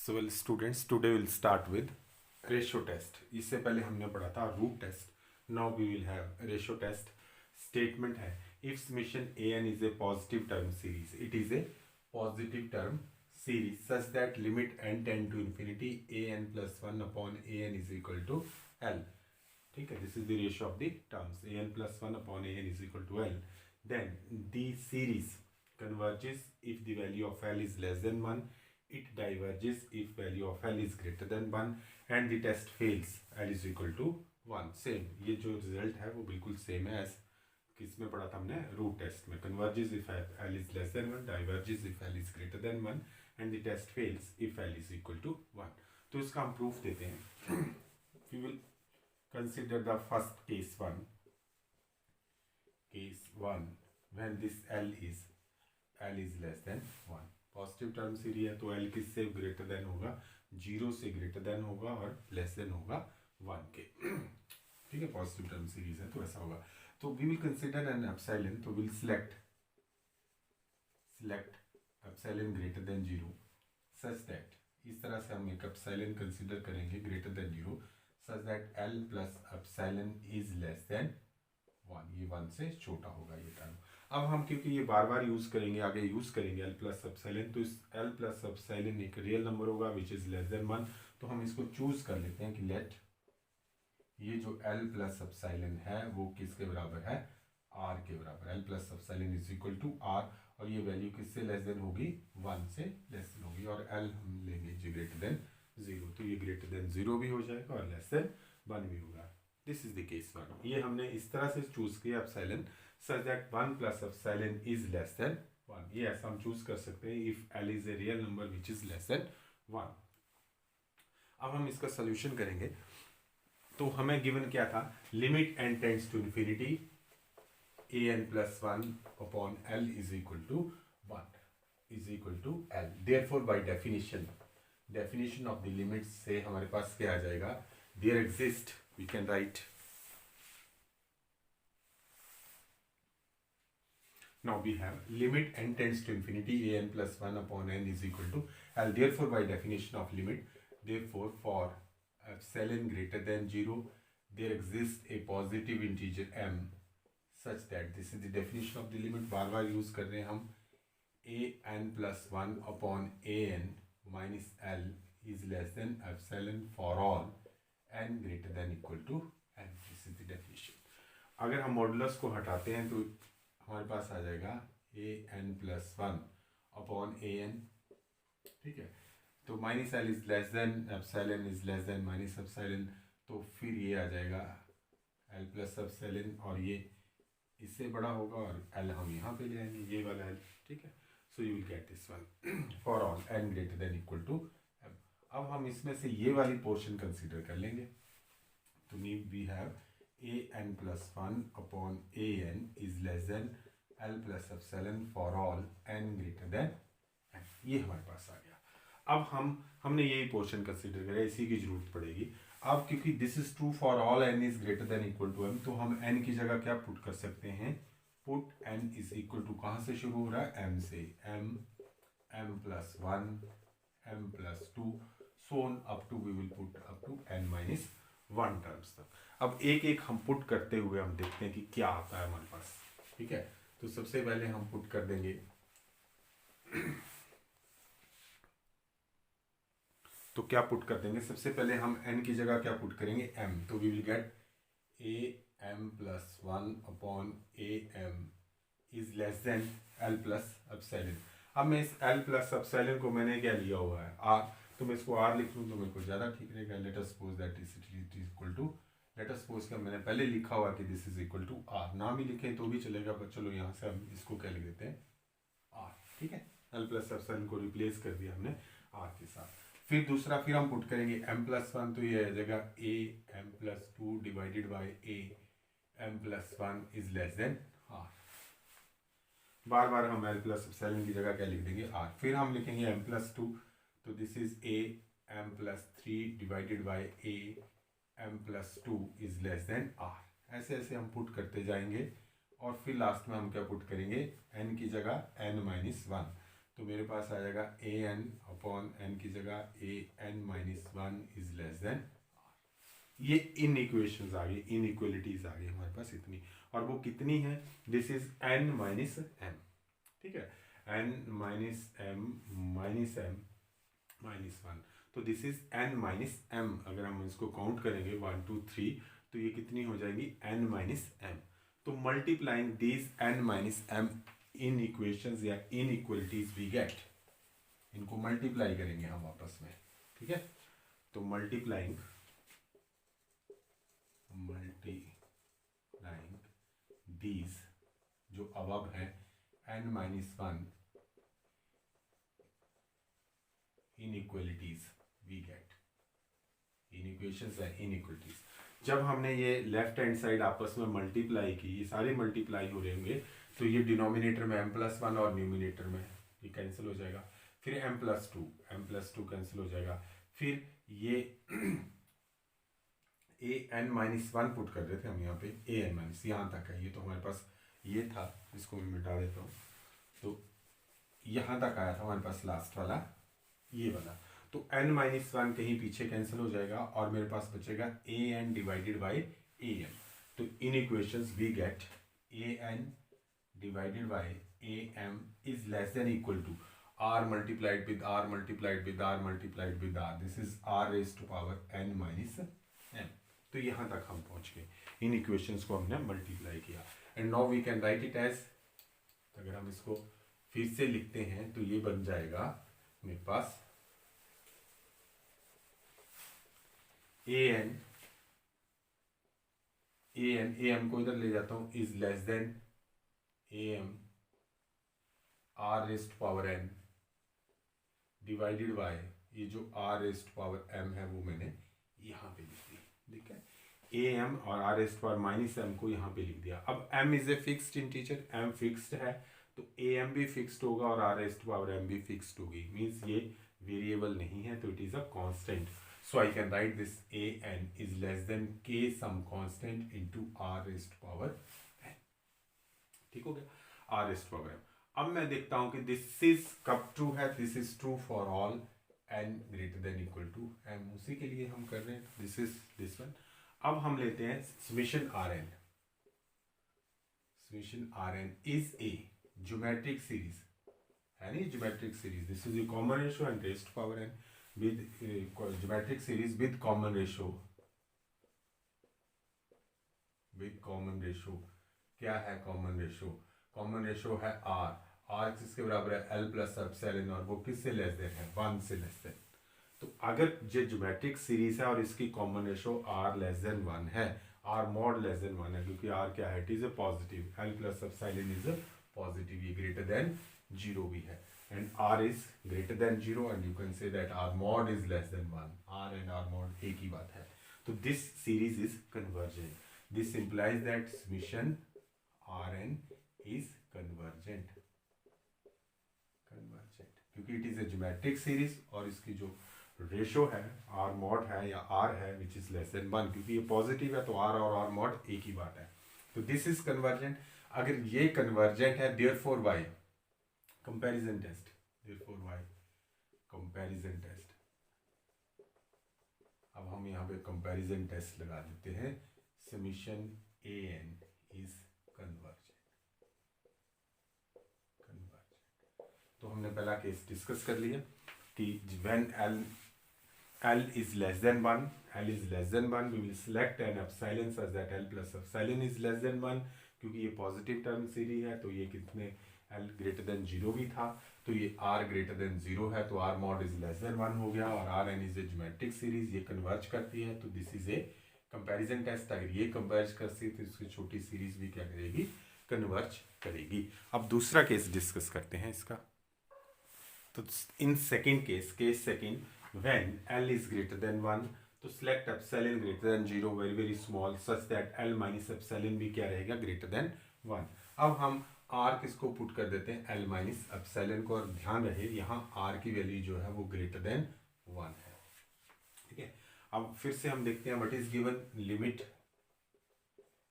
So well students, today will start with ratio test. इससे पहले हमने पढ़ा था root test. Now we will have ratio test. Statement है, if summation a n is a positive term series, it is a positive term series such that limit n tend to infinity a n plus one upon a n is equal to L. ठीक है, this is the ratio of the terms a n plus one upon a n is equal to l. Then the series converges if the value of L is less than 1, it diverges if value of L is greater than 1 and the test fails, L is equal to 1। Same ये जो result है वो बिल्कुल same है as किसमें पढ़ा था हमने, रूट टेस्ट में। converges if L is less than 1, diverges if L is greater than 1 and the test fails if L is equal to 1। तो इसका हम प्रूफ देते हैं। we will consider the first case 1 when this L is less than 1। Positive term series है तो L किससे greater than होगा, 0 से ग्रेटर देन होगा और लेस देन होगा 1 के। ठीक है, पॉजिटिव टर्म सीरीज है तो ऐसा होगा। तो we will consider an epsilon, तो will select epsilon greater than 0 such that, इस तरह से हम एक एप्सिलॉन कंसिडर करेंगे greater than 0 such that L plus epsilon is less than 1। ये 1 से छोटा होगा ये टर्म। अब हम क्योंकि ये बार बार यूज करेंगे, आगे यूज करेंगे L प्लस एप्सिलॉन, तो इस L प्लस एप्सिलॉन एक रियल नंबर होगा विच इज लेस देन 1। तो हम इसको चूज कर लेते हैं कि लेट ये जो L प्लस एप्सिलॉन है वो किसके बराबर है, R के बराबर। L plus epsilon is equal to R और ये वैल्यू किससे लेस देन होगी, 1 से लेस देन होगी। और L हम लेंगे जो ग्रेटर देन 0, तो ये ग्रेटर देन 0 भी हो जाएगा और लेस देन 1 भी होगा। This is the case 1। ये हमने इस तरह से चूज किया epsilon such that 1 plus epsilon is less than 1। ये ऐसा हम चूज कर सकते हैं if L is a real number which is less than 1। अब हम इसका सोल्यूशन करेंगे। तो हमें गिवन क्या था, limit n tends to infinity a n plus 1 upon L is equal to 1 is equal to L। therefore by definition of the limits से हमारे पास क्या आ जाएगा, there exist, we can write now we have limit n tends to infinity a n plus 1 upon n is equal to L। therefore by definition of limit, therefore for epsilon greater than 0 there exists a positive integer m such that, this is the definition of the limit, bar bar use कर रहे हैं हम, a n plus 1 upon a n minus L is less than epsilon for all n greater than equal to n। this is the definition। अगर हम modulus को हटाते हैं तो हमारे पास आ जाएगा a n plus 1 upon a n। ठीक है, तो minus L is less then epsilon is less then minus epsilon, तो फिर ये आ जाएगा L प्लस एप्सिलॉन और ये इससे बड़ा होगा और L हम यहाँ पे ले आएंगे, ये वाला L। ठीक है, so you will get this one for all n greater than equal to m। अब हम इसमें से ये वाली पोर्शन कंसिडर कर लेंगे। तो we have a n plus 1 upon a n is less than L plus epsilon for all n greater than n। ये हमारे पास आ गया। अब हमने यही पोर्शन कंसीडर करा, इसी की जरूरत पड़ेगी। अब क्योंकि this is true for all n is greater than equal to m, तो हम n की जगह क्या पुट कर सकते हैं, put n is equal to, कहाँ से शुरू हो रहा है, m से, m plus 1 m plus 2 so on up to we will put up to n minus 1 terms तक। अब एक एक हम पुट करते हुए हम देखते हैं कि क्या आता है हमारे पास। ठीक है, तो सबसे पहले हम पुट कर देंगे तो क्या पुट कर देंगे, सबसे पहले हम n की जगह क्या पुट करेंगे, m। तो we will get a m plus 1 upon a m is less than L plus epsilon। अब मैं इस L plus epsilon को मैंने क्या लिया हुआ है, r, तो मैं इसको r लिख लूँ तो मेरे को ज़्यादा ठीक रहेगा। Let us suppose that is equal to, let us suppose कि मैंने पहले लिखा हुआ कि this is equal to r, ना भी लिखें तो भी चलेगा, पर चलो यहाँ से हम इसको क्या लिख देते हैं, r। ठीक है, L प्लस एप्सिलॉन को रिप्लेस कर दिया हमने r के साथ। फिर दूसरा, फिर हम पुट करेंगे m प्लस 1, तो ये आ जाएगा a m plus 2 divided by a m plus 1 is less then r। बार बार हम L प्लस एप्सिलॉन की जगह क्या लिख देंगे, r। फिर हम लिखेंगे m प्लस 2, तो this is a m plus 3 divided by a m plus 2 is less then r। ऐसे ऐसे हम पुट करते जाएंगे और फिर लास्ट में हम क्या पुट करेंगे, n की जगह n माइनस 1। तो मेरे पास आ जाएगा ए एन अपॉन एन की जगह a n minus one is less than. ये इन इक्वेशंस आ गई, इन इक्वलिटीज आ गई हमारे पास इतनी, और वो कितनी है, this is n minus m, ठीक है, n minus m minus one, तो this is n minus m. अगर हम इसको काउंट करेंगे 1 2 3, तो ये कितनी हो जाएगी, एन माइनस एम। तो multiplying these n minus m inequations या इन इक्वलिटीज वी गेट, इनको मल्टीप्लाई करेंगे हम आपस में, ठीक है। तो मल्टीप्लाइंग दीज जो अबव है n minus one inequalities we get, inequations है इनइक्वलिटीज। जब हमने ये लेफ्ट हैंड साइड आपस में मल्टीप्लाई की, ये सारे मल्टीप्लाई हो रहे होंगे, तो ये डिनोमिनेटर में m प्लस वन और न्यूमिनेटर में ये कैंसिल हो जाएगा, फिर m प्लस टू कैंसिल हो जाएगा, फिर ये ए एन माइनस वन पुट कर रहे थे हम यहाँ पे, ए एन माइनस यहाँ तक है, ये तो हमारे पास ये था, इसको मैं मिटा देता हूँ, तो यहाँ तक आया था हमारे पास लास्ट वाला ये वाला, तो एन माइनस वन कहीं पीछे कैंसिल हो जाएगा और मेरे पास बचेगा a n divided by a m. तो inequations we get a n divided by a m is less than equal to r multiplied with r multiplied with r multiplied with r, this is r raised to power n minus m। तो यहाँ तक हम पहुँच गए, इन equations को हमने multiply किया, and now we can write it as, अगर हम इसको फिर से लिखते हैं तो ये बन जाएगा मेरे पास ए एम को इधर ले जाता हूँ, is less than a m r raised power n divided by, ये जो आर रेस्ट पावर एम है वो मैंने यहाँ पे लिख दी, ठीक है, ए एम और r raised power minus m को यहाँ पे लिख दिया। अब m is a fixed integer, m fixed है, तो ए एम भी फिक्स्ड होगा और आर रेस्ट पावर एम भी फिक्स्ड होगी, मीन्स ये वेरिएबल नहीं है, तो it is a constant. So I can write this a n is less than k some constant into r raised to power n, ठीक हो गया, r raised to power m। अब मैं देखता हूं कि this is कब true है, this is true for all n greater than equal to m, उसी के लिए हम कर रहे हैं, this is this one। अब हम लेते हैं summation rn is a geometric series, है नहीं, geometric series, this is a common ratio and raised to power n with geometric series with common ratio, क्या है कॉमन रेशो है r किसके बराबर है, l प्लस एप्सिलॉन, और वो किससे लेस देन है, 1 से लेस देन। तो अगर ये ज्योमेट्रिक सीरीज है और इसकी common ratio r less than 1 है, r मॉड लेस देन 1 है, क्योंकि r क्या है, it is a positive, l plus epsilon is a positive, ये ग्रेटर देन 0 भी है, and r is greater than 0 and you can say that r mod is less than 1, r and r mod एक ही बात है। तो this series is convergent, this implies that summation rn is convergent, क्योंकि it is a geometric series और इसकी जो ratio है r mod है या r है which is less than 1, क्योंकि ये पॉजिटिव है तो r और r mod एक ही बात है, तो this is convergent। अगर ये convergent है, therefore y comparison test, therefore y comparison test. अब हम यहाँ पे कंपैरिजन टेस्ट लगा देते हैं, summation a n is convergent. तो हमने पहला केस डिस्कस कर लिया कि when l is less than 1, we will select an epsilon such that l plus epsilon is less than 1, क्योंकि ये पॉजिटिव टर्म सीरीज है, तो ये कितने l ग्रेटर देन 0 भी था, तो ये r ग्रेटर देन 0 है, तो r mod is less than 1 हो गया, और r n is a geometric series, ये कन्वर्ज करती है, तो this is a comparison test. अगर ये कन्वर्ज करती है तो इसकी छोटी सीरीज भी क्या करेगी, कन्वर्ज करेगी। अब दूसरा केस डिस्कस करते हैं इसका। तो in second case second, when l is greater than 1, तो select epsilon greater than 0 very very small such that l minus epsilon भी क्या रहेगा, ग्रेटर देन 1। अब हम r किसको पुट कर देते हैं, l माइनस एप्सिलॉन को, और ध्यान रहे यहाँ r की वैल्यू जो है वो ग्रेटर देन 1 है, ठीक है। अब फिर से हम देखते हैं what is given, limit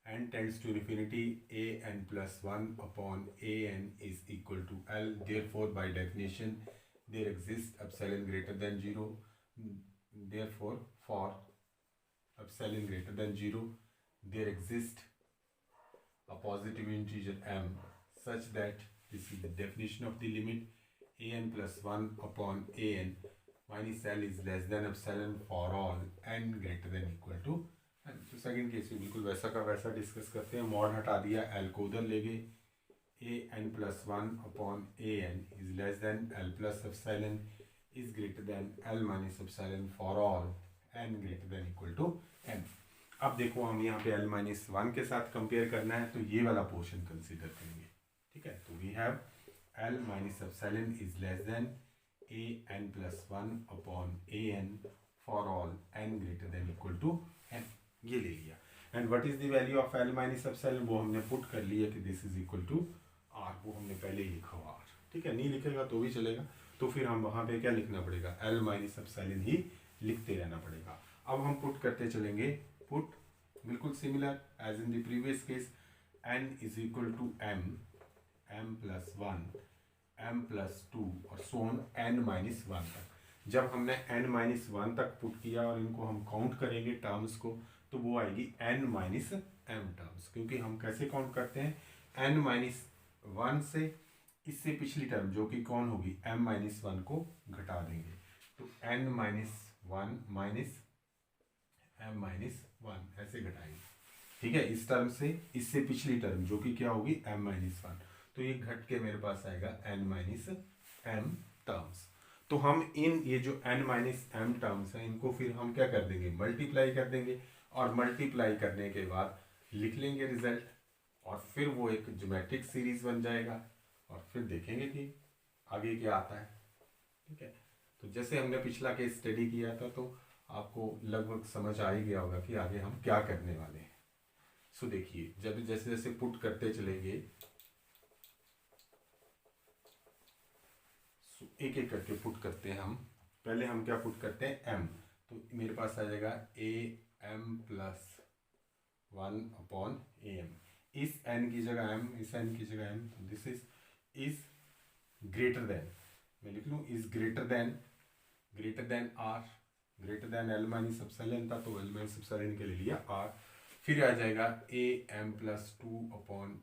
n tends to infinity, a n plus 1 upon a n is equal to L. Therefore, by definition, there exists epsilon greater than 0. Therefore, for epsilon greater than 0, there exists a positive integer m such that this is the definition of the limit a n plus 1 upon a n minus L is less than epsilon for all n greater than equal to n. तो second case में बिल्कुल वैसा का वैसा discuss करते हैं. Mod हटा दिया, L को उधर ले गए. a n plus 1 upon a n is less than L plus epsilon is greater than L minus epsilon for all n greater than equal to n. अब देखो हम यहाँ पे L minus 1 के साथ कंपेयर करना है, तो ये वाला पोर्शन कंसीडर करेंगे. ठीक है, तो we have L minus epsilon is less than a n plus 1 upon a n for all n greater than equal to n. ये ले लिया. And what is the value of L minus epsilon, वो हमने put कर लिया कि this is equal to R. वो हमने पहले ही लिखा हुआ R. ठीक है, नहीं लिखेगा तो भी चलेगा. तो फिर हम वहाँ पे क्या लिखना पड़ेगा, L minus epsilon ही लिखते रहना पड़ेगा. अब हम पुट करते चलेंगे. पुट बिल्कुल similar as in the previous case. n is equal to m, m plus 1, m plus 2 और सोन n माइनस 1 तक. जब हमने n माइनस 1 तक पुट किया और इनको हम काउंट करेंगे टर्म्स को, तो वो आएगी n माइनस m टर्म्स. क्योंकि हम कैसे काउंट करते हैं, n माइनस 1 से इससे पिछली टर्म जो कि कौन होगी, m माइनस 1 को घटा देंगे. तो n minus 1 minus m minus 1 ऐसे घटाएंगे. ठीक है, इस टर्म से इससे पिछली टर्म जो कि क्या होगी, m माइनस 1. तो ये घट के मेरे पास आएगा n माइनस m टर्म्स. तो हम इन ये जो n माइनस m टर्म्स हैं, इनको फिर हम क्या कर देंगे, मल्टीप्लाई कर देंगे. और मल्टीप्लाई करने के बाद लिख लेंगे रिजल्ट, और फिर वो एक ज्योमेट्रिक सीरीज बन जाएगा. और फिर देखेंगे कि आगे क्या आता है. ठीक है, तो जैसे हमने पिछला केस स्टडी किया था, तो आपको लगभग समझ आ ही गया होगा कि आगे हम क्या करने वाले हैं. सो देखिए, जब जैसे जैसे पुट करते चलेंगे, एक एक करके पुट करते हैं हम. पहले हम क्या पुट करते हैं, m. तो मेरे पास आ जाएगा a m plus 1 upon a m. इस n की जगह m, इस n की जगह m. तो दिस इज ग्रेटर देन, मैं लिख लूँ is greater than r, greater than L minus epsilon था, तो L माइनस एप्सिलॉन के ले लिया R. फिर आ जाएगा a m plus 2 upon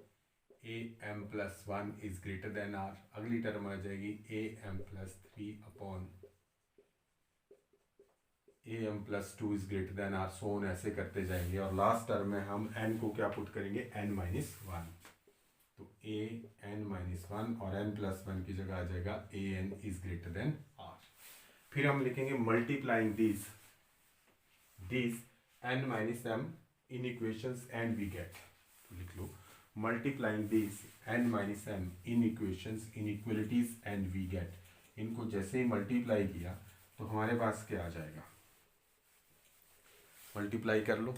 a m plus 1 is greater than R. अगली टर्म आ जाएगी a m plus 3 upon a m plus 2 is greater than R. सोन ऐसे करते जाएंगे, और लास्ट टर्म में हम n को क्या पुट करेंगे, n माइनस 1. तो a n माइनस 1 और n प्लस 1 की जगह आ जाएगा a n is greater than R. फिर हम लिखेंगे multiplying this n minus m inequations and we get. तो लिख लो multiplying this n minus m inequations inequalities and we get. इनको जैसे ही मल्टीप्लाई किया तो हमारे पास क्या आ जाएगा, मल्टीप्लाई कर लो.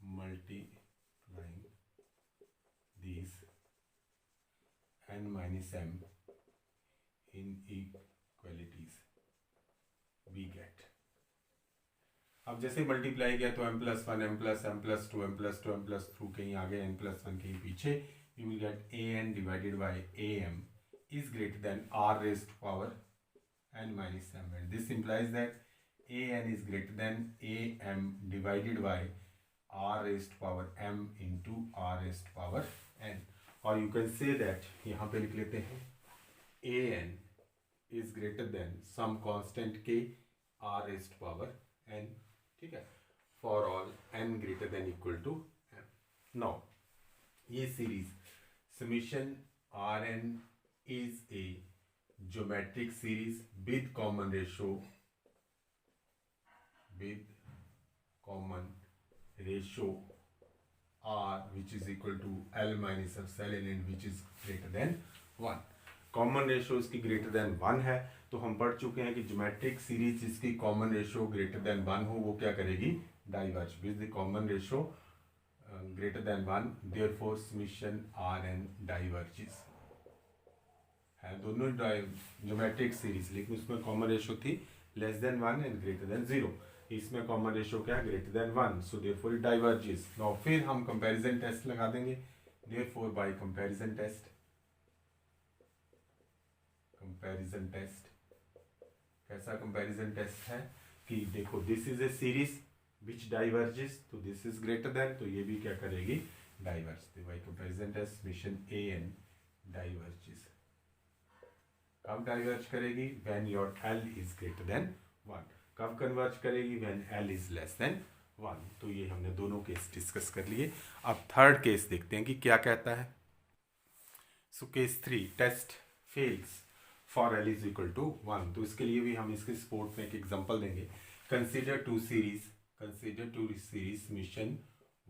Multiplying this n minus m inequalities we get. अब जैसे मल्टीप्लाई किया तो m plus 1, m plus 2, m plus 2, m plus 2 कहीं आगे, n प्लस 1 कहीं पीछे. You will get a n divided by a m is greater than r raised to power n minus m. And this implies that a n is greater than a m divided by r raised to power m into r raised to power n. और you can say that, यहाँ पे लिख लेते हैं a n is greater than some constant k r raised to power n. ठीक है, for all n greater than equal to m. Now ये series summation Rn is a geometric series with common ratio R which is equal to L minus epsilon and which is greater than 1. Common ratio इसकी greater than 1 है. तो हम पढ़ चुके हैं कि geometric series जिसकी कॉमन रेशो ग्रेटर देन 1 हो, वो क्या करेगी, diverge with the common ratio greater than 1. Therefore summation Rn diverges है. दोनों ज्योमेट्रिक सीरीज, लेकिन उसमें कॉमन रेशो थी less than 1 and greater than 0. इसमें कॉमन रेशियो क्या है, greater than 1, so therefore it diverges. Now फिर हम कंपैरिजन टेस्ट लगा देंगे, therefore by comparison test, comparison test कैसा कंपैरिजन टेस्ट है कि देखो this is a series which diverges, तो दिस इज ग्रेटर देन, तो ये भी क्या करेगी, डाइवर्ज। तो by comparison test summation a n diverges. कब डाइवर्ज करेगी, when your l is greater than 1। कब कन्वर्ज करेगी, when l is less than 1। तो ये हमने दोनों केस डिस्कस कर लिए। अब थर्ड केस देखते हैं कि क्या कहता है। So case 3, test fails for l is equal to 1। तो इसके लिए भी हम इसके सपोर्ट में एक एग्जांपल देंगे। Consider two series summation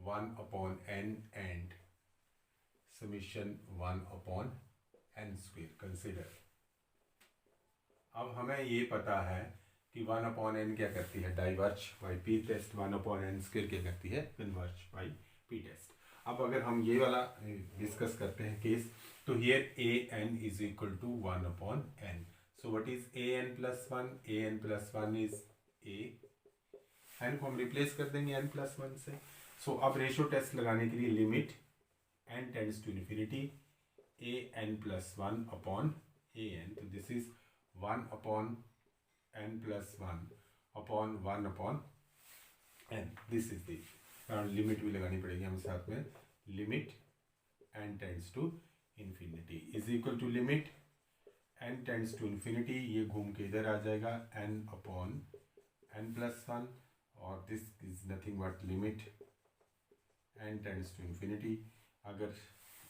1 upon n and summation 1 upon n square consider. अब हमें ये पता है कि 1 अपॉन n क्या करती है, diverge by p test, 1 upon n square क्या करती है, कन्वर्ज बाई पी टेस्ट। अब अगर हम ये वाला डिस्कस करते हैं केस, तो here a n is equal to 1 upon n। So what is a n plus 1, a n plus 1 is a n को हम रिप्लेस कर देंगे n प्लस 1 से। सो अब रेशियो टेस्ट लगाने के लिए limit n tends to infinity a n plus 1 upon a n, तो this is 1 upon n plus 1 upon 1 upon n, this is the limit भी लगानी पड़ेगी हमें साथ में, limit n tends to infinity is equal to limit n tends to infinity, ये घूम के इधर आ जाएगा n अपॉन n प्लस 1, और this is nothing but limit n tends to infinity. अगर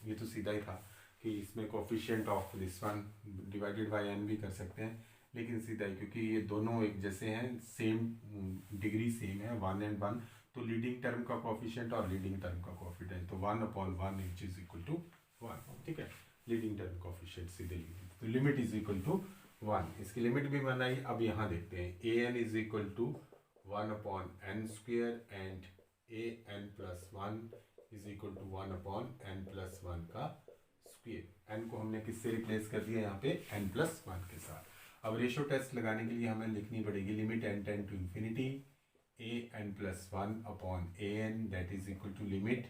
ये तो सीधा ही था कि इसमें coefficient of this one divided by n भी कर सकते हैं, लेकिन सीधा ही क्योंकि ये दोनों एक जैसे हैं, सेम डिग्री सेम है 1 and 1, तो लीडिंग टर्म का कोफिशिएंट और लीडिंग टर्म का कोफिशिएंट, तो 1 upon 1 which is equal to 1, ठीक है, लीडिंग टर्म कोफिशिएंट सीधे लिखेंगे, तो लिमिट इज इक्वल टू 1। इसकी लिमिट भी बनाई। अब यहाँ देखते हैं a n is equal to 1 upon n square and a n plus 1 is equal to 1 upon n plus 1 का स्क्वायर। n को हमने किससे रिप्लेस कर दिया यहाँ पे, n प्लस 1 के साथ। अब रेशियो टेस्ट लगाने के लिए हमें लिखनी पड़ेगी limit n tend to infinity a n plus 1 upon a n, that is equal to limit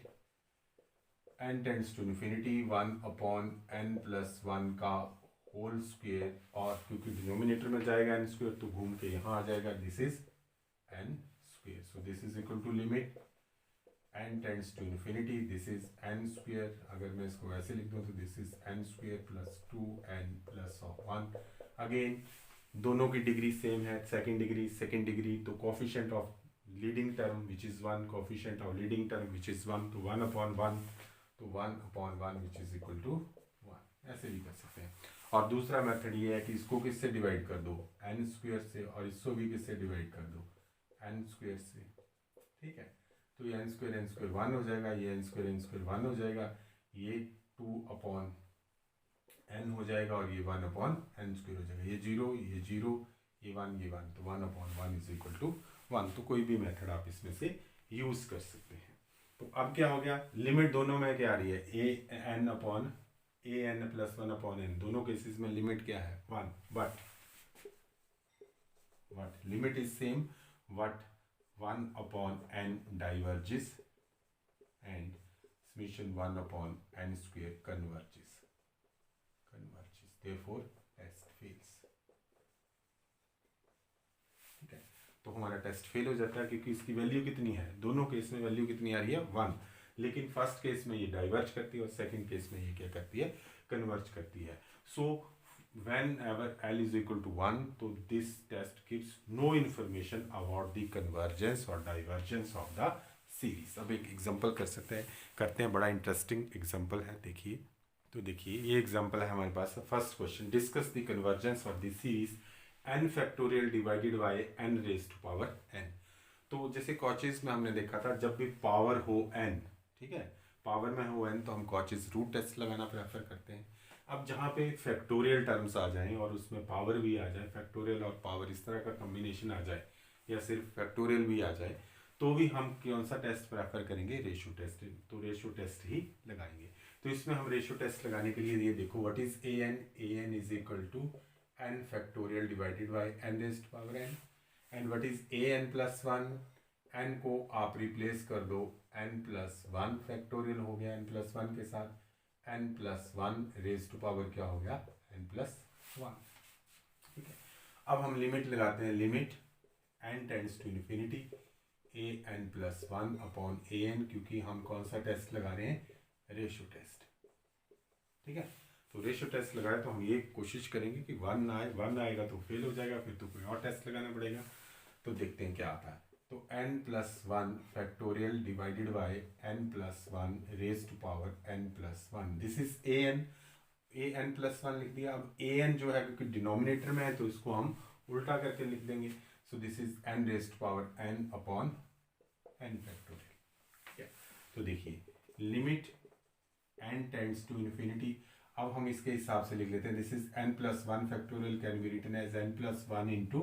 n tends to infinity 1 upon n plus 1 का होल स्क्वायर, और क्योंकि डिनोमिनेटर में जाएगा n स्क्वायर तो घूम के यहाँ आ जाएगा, this is n square. So this is equal to limit n tends to infinity, this is n square. अगर मैं इसको वैसे लिख दूँ तो this is n square plus 2n plus 1। Again दोनों की डिग्री सेम है, सेकंड डिग्री, तो coefficient of leading term which is 1, coefficient of leading term which is 1, तो 1 अपॉन 1, तो 1 upon 1 which is equal to 1, ऐसे भी कर सकते हैं। और दूसरा मेथड ये है कि इसको किससे डिवाइड कर दो, n स्क्वायर से, और इसको भी किससे डिवाइड कर दो, n स्क्वायर से, ठीक है। तो ये n स्क्वायर 1 हो जाएगा, ये n स्क्वायर 1 हो जाएगा, ये 2 अपॉन n हो जाएगा, और ये 1 अपॉन n स्क्वायर हो जाएगा, ये 0 ये 0 ये 1 ये 1, तो 1 अपॉन 1 इज इक्वल टू 1। तो कोई भी मेथड आप इसमें से यूज कर सकते हैं। तो अब क्या हो गया, लिमिट दोनों में क्या आ रही है, a n upon a n plus 1 upon n, दोनों केसेस में लिमिट क्या है 1, but limit is same, but 1 upon n diverges and summation 1 upon n square converges, therefore test fails, ठीक है। तो हमारा टेस्ट फेल हो जाता है क्योंकि इसकी वैल्यू कितनी है, दोनों केस में वैल्यू कितनी आ रही है 1, लेकिन फर्स्ट केस में ये डाइवर्ज करती है और सेकंड केस में ये क्या करती है, कन्वर्ज करती है। सो whenever L is equal to 1, तो this test gives no information about the convergence or divergence of the series। अब एक एग्जांपल करते हैं, बड़ा इंटरेस्टिंग एग्जांपल है, देखिए। तो देखिए ये एग्जांपल है हमारे पास, first question, discuss the convergence of the series n factorial divided by n raise to power n। तो जैसे कॉचेस में हमने देखा था, जब भी पावर हो n, ठीक है, पावर में हो n, तो हम कॉचेस रूट टेस्ट लगाना प्रेफर करते हैं। अब जहाँ पे फैक्टोरियल टर्म्स आ जाएं और उसमें पावर भी आ जाए, फैक्टोरियल और पावर इस तरह का कम्बिनेशन आ जाए, या सिर्फ फैक्टोरियल भी आ जाए, तो भी हम कौन सा टेस्ट प्रेफर करेंगे, रेशियो टेस्ट। तो रेशियो टेस्ट ही लगाएंगे। तो इसमें हम रेशियो टेस्ट लगाने के लिए ये देखो, what is a n is equal to n factorial divided by n raised to power n। And what is a n plus one, n को आप रिप्लेस कर दो एन प्लस वन फैक्टोरियल हो गया एन प्लस वन के साथ, n plus one raise to power क्या हो गया एन प्लस वन। ठीक है, अब हम लिमिट लगाते हैं, limit n tends to infinity a n plus one upon a n, क्योंकि हम कौन सा टेस्ट लगा रहे हैं, रेशियो टेस्ट। ठीक है, तो रेशियो टेस्ट लगाए तो हम ये कोशिश करेंगे कि वन ना आए, वन आएगा तो फेल हो जाएगा, फिर तो कोई और टेस्ट लगाना पड़ेगा। तो देखते हैं क्या आता है। तो n plus one factorial divided by n plus one raise to power n plus one, this is a n plus one लिख दिया। अब ए एन जो है क्योंकि डिनोमिनेटर में है तो इसको हम उल्टा करके लिख देंगे, so this is n raise to power n upon n factorial. तो देखिए limit n tends to infinity, अब हम इसके हिसाब से लिख लेते हैं, this is n plus one factorial can be written as n plus one into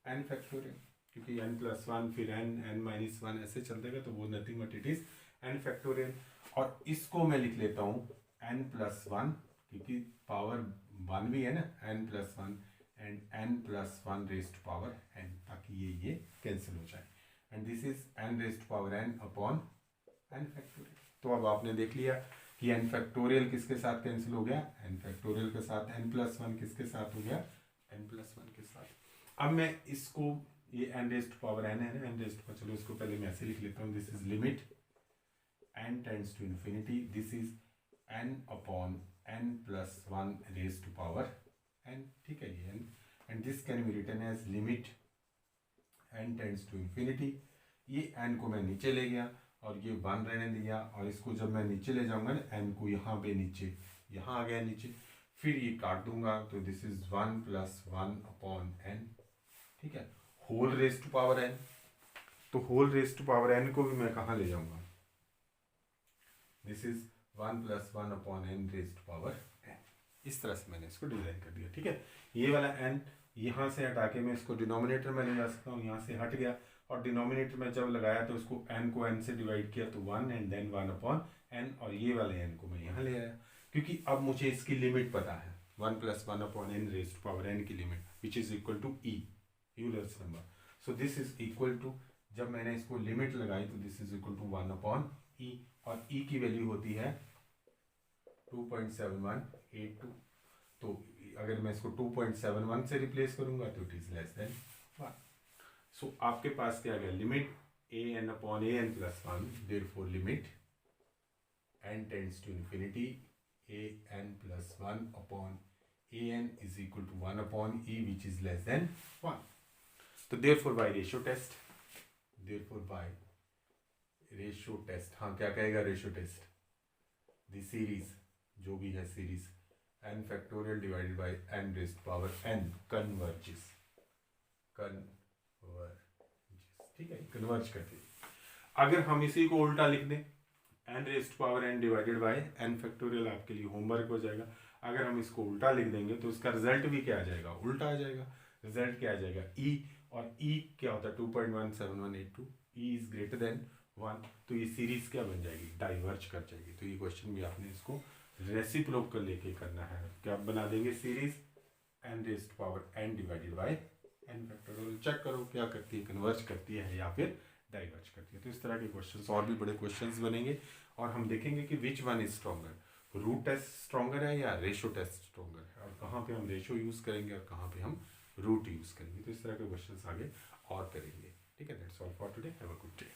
n factorial, क्योंकि n प्लस वन फिर n माइनस वन ऐसे चल देगा, तो वो nothing but it is n factorial. और इसको मैं लिख लेता हूँ n प्लस वन, क्योंकि पावर वन भी है ना, n plus one and n plus one raise to power n, ताकि ये कैंसिल हो जाए, and this is n raise to power n upon n factorial. तो अब आपने देख लिया कि n फैक्टोरियल किसके साथ कैंसिल हो गया, n फैक्टोरियल के साथ, n प्लस वन किसके साथ हो गया, n प्लस वन के साथ। अब मैं इसको, ये n raise to power n है ना, n रेज टू पावर, चलो इसको पहले मैं ऐसे लिख लेता हूँ, this is limit n tends to infinity, this is n upon n plus one raise to power n। ठीक है, ये n, and this can be written as limit n tends to infinity, ये n को मैं नीचे ले गया और ये वन रहने दिया, और इसको जब मैं नीचे ले जाऊंगा ना, n को यहाँ पे नीचे, यहाँ आ गया नीचे, फिर ये काट दूंगा, तो this is one plus one upon n। ठीक है, whole raise to power n, तो whole raise to power n को भी मैं कहाँ ले जाऊंगा, this is one plus one upon n raise to power n। इस तरह से मैंने इसको डिजाइन कर दिया। ठीक है, ये वाला n यहाँ से हटा के मैं इसको डिनोमिनेटर में ले जा सकता हूँ, यहाँ से हट गया, और डिनोमिनेटर में जब लगाया तो उसको n को n से डिवाइड किया तो one, and then one upon n, और ये वाले n को मैं यहाँ ले आया, क्योंकि अब मुझे इसकी लिमिट पता है, one plus one upon n raise to power n की limit, which is equal to e, Euler's number. So this is equal to, जब मैंने इसको लिमिट लगाई तो this is equal to one upon e, और e की value होती है 2.7182। तो अगर मैं इसको 2.71 से रिप्लेस करूंगा तो इट इज लेस देन 1। सो आपके पास क्या गया, limit a n upon a n plus one, therefore limit n tends to infinity a n plus one upon a n is equal to one upon e, which is less than 1। तो therefore by ratio test, therefore by ratio test, हाँ क्या कहेगा ratio test, the series जो भी है series n factorial divided by n raised power n converges, ठीक है, converge करती है। अगर हम इसी को उल्टा लिख दें, n raised power n divided by n factorial, आपके लिए होमवर्क हो जाएगा। अगर हम इसको उल्टा लिख देंगे तो इसका रिजल्ट भी क्या आ जाएगा, उल्टा आ जाएगा। रिजल्ट क्या आ जाएगा, e, और e क्या होता है 2.17182, e इज ग्रेटर देन 1, तो ये सीरीज क्या बन जाएगी, डाइवर्ज कर जाएगी। तो ये क्वेश्चन भी आपने इसको रेसिप्रोकल लेके करना है, क्या बना देंगे series n raised power n divided by n factorial. Check करो क्या करती है, कन्वर्ज करती है या फिर डाइवर्ज करती है। तो इस तरह के क्वेश्चंस और भी बड़े क्वेश्चंस बनेंगे, और हम देखेंगे कि which one is stronger, root test stronger है या रेशो टेस्ट स्ट्रॉन्गर है, और कहाँ पे हम रेशो यूज करेंगे और कहाँ पे हम रूट यूज करेंगे। तो इस तरह के क्वेश्चंस आगे और करेंगे। ठीक है, that's all for today, have a good day.